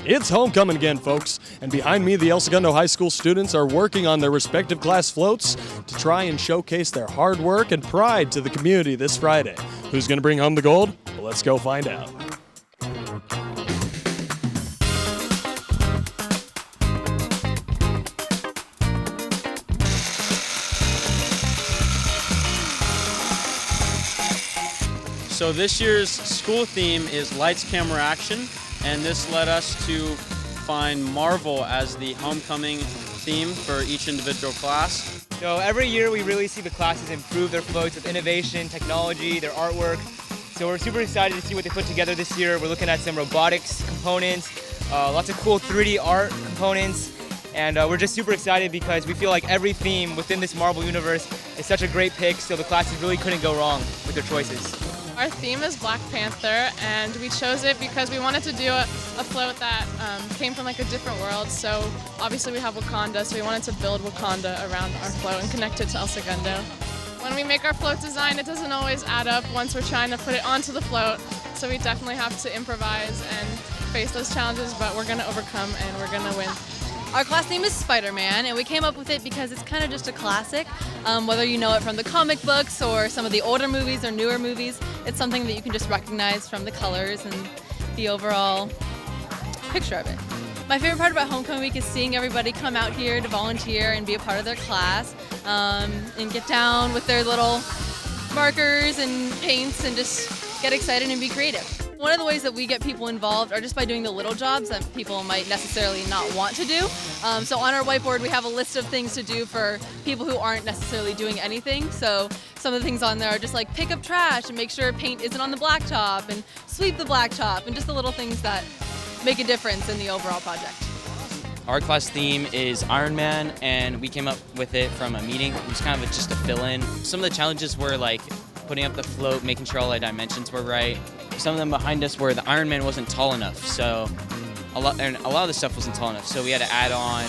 It's homecoming again, folks, and behind me, the Segundo High School students are working on their respective class floats to try and showcase their hard work and pride to the community this Friday. Who's going to bring home the gold? Well, let's go find out. So this year's school theme is Lights, Camera, Action, and this led us to find Marvel as the homecoming theme for each individual class. So every year we really see the classes improve their floats with innovation, technology, their artwork. So we're super excited to see what they put together this year. We're looking at some robotics components, lots of cool 3D art components, and we're just super excited because we feel like every theme within this Marvel universe is such a great pick, so the classes really couldn't go wrong with their choices. Our theme is Black Panther, and we chose it because we wanted to do a float that came from like a different world. So obviously we have Wakanda, so we wanted to build Wakanda around our float and connect it to El Segundo. When we make our float design, it doesn't always add up once we're trying to put it onto the float, so we definitely have to improvise and face those challenges, but we're going to overcome and we're going to win. Our class name is Spider-Man, and we came up with it because it's kind of just a classic. Whether you know it from the comic books or some of the older movies or newer movies, it's something that you can just recognize from the colors and the overall picture of it. My favorite part about Homecoming Week is seeing everybody come out here to volunteer and be a part of their class and get down with their little markers and paints and just get excited and be creative. One of the ways that we get people involved are just by doing the little jobs that people might necessarily not want to do. So on our whiteboard, we have a list of things to do for people who aren't necessarily doing anything. So some of the things on there are just like pick up trash and make sure paint isn't on the blacktop and sweep the blacktop and just the little things that make a difference in the overall project. Our class theme is Iron Man, and we came up with it from a meeting. It was kind of just a fill-in. Some of the challenges were like putting up the float, making sure all the dimensions were right. Some of them behind us were the Iron Man wasn't tall enough, so a lot of the stuff wasn't tall enough, so we had to add on,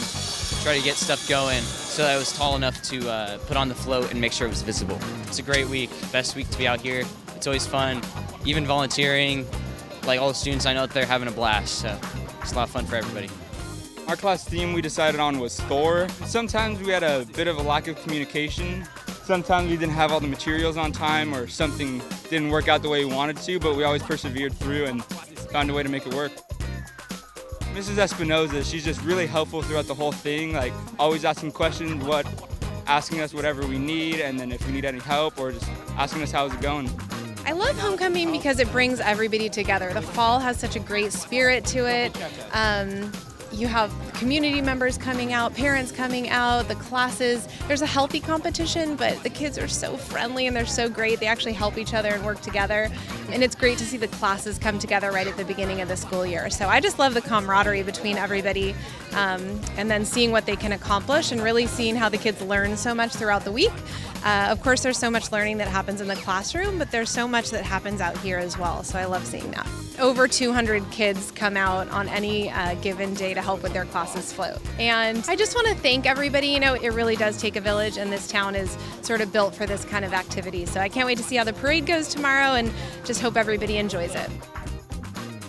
try to get stuff going so that it was tall enough to put on the float and make sure it was visible. It's a great week, best week to be out here. It's always fun, even volunteering. Like all the students I know, they're having a blast, so it's a lot of fun for everybody. Our class theme we decided on was Thor. Sometimes we had a bit of a lack of communication. Sometimes we didn't have all the materials on time or something didn't work out the way we wanted to, but we always persevered through and found a way to make it work. Mrs. Espinoza, she's just really helpful throughout the whole thing, like always asking questions, asking us whatever we need, and then if we need any help or just asking us how's it going. I love homecoming because it brings everybody together. The fall has such a great spirit to it. You have community members coming out, parents coming out, the classes. There's a healthy competition, but the kids are so friendly and they're so great. They actually help each other and work together. And it's great to see the classes come together right at the beginning of the school year. So I just love the camaraderie between everybody and then seeing what they can accomplish and really seeing how the kids learn so much throughout the week. Of course, there's so much learning that happens in the classroom, but there's so much that happens out here as well. So I love seeing that. Over 200 kids come out on any given day to help with their classes float. And I just want to thank everybody. You know, it really does take a village, and this town is sort of built for this kind of activity. So I can't wait to see how the parade goes tomorrow and just hope everybody enjoys it.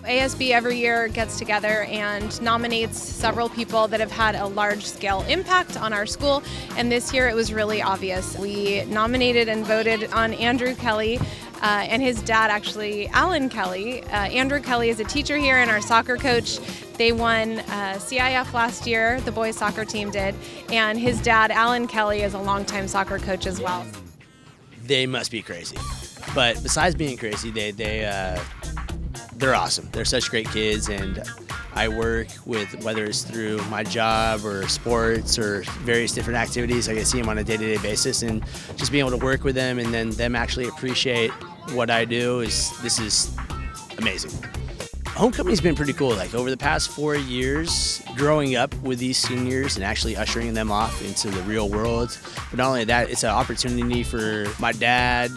ASB every year gets together and nominates several people that have had a large-scale impact on our school, and this year it was really obvious. We nominated and voted on Andrew Kelly and his dad, actually, Alan Kelly. Andrew Kelly is a teacher here and our soccer coach. They won CIF last year, the boys soccer team did, and his dad, Alan Kelly, is a longtime soccer coach as well. They must be crazy, but besides being crazy, they're awesome. They're such great kids, and I work with, whether it's through my job or sports or various different activities, I get to see them on a day-to-day basis, and just being able to work with them and then them actually appreciate what I do this is amazing. Homecoming's been pretty cool. Like over the past 4 years, growing up with these seniors and actually ushering them off into the real world. But not only that, it's an opportunity for my dad,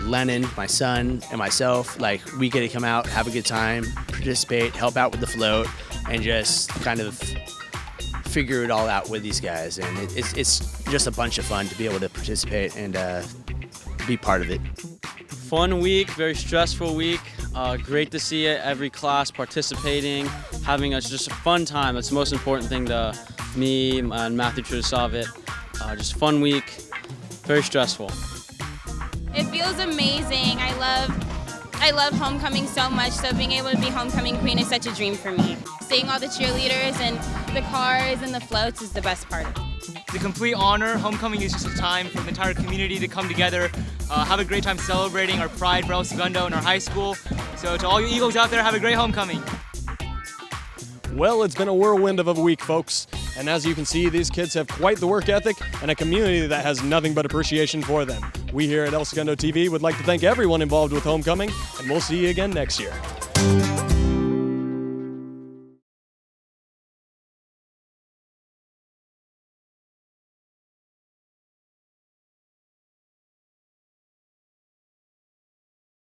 Lennon, my son, and myself. Like we get to come out, have a good time, participate, help out with the float, and just kind of figure it all out with these guys. And it's just a bunch of fun to be able to participate and be part of it. Fun week, very stressful week. Great to see it, every class participating, having just a fun time. That's the most important thing to me and Matthew Trudasavit. Just a fun week, very stressful. It feels amazing. I love homecoming so much, so being able to be homecoming queen is such a dream for me. Seeing all the cheerleaders and the cars and the floats is the best part of it. It's a complete honor. Homecoming is just a time for the entire community to come together, have a great time celebrating our pride for El Segundo and our high school. So to all you Eagles out there, have a great homecoming. Well, it's been a whirlwind of a week, folks. And as you can see, these kids have quite the work ethic and a community that has nothing but appreciation for them. We here at El Segundo TV would like to thank everyone involved with homecoming, and we'll see you again next year.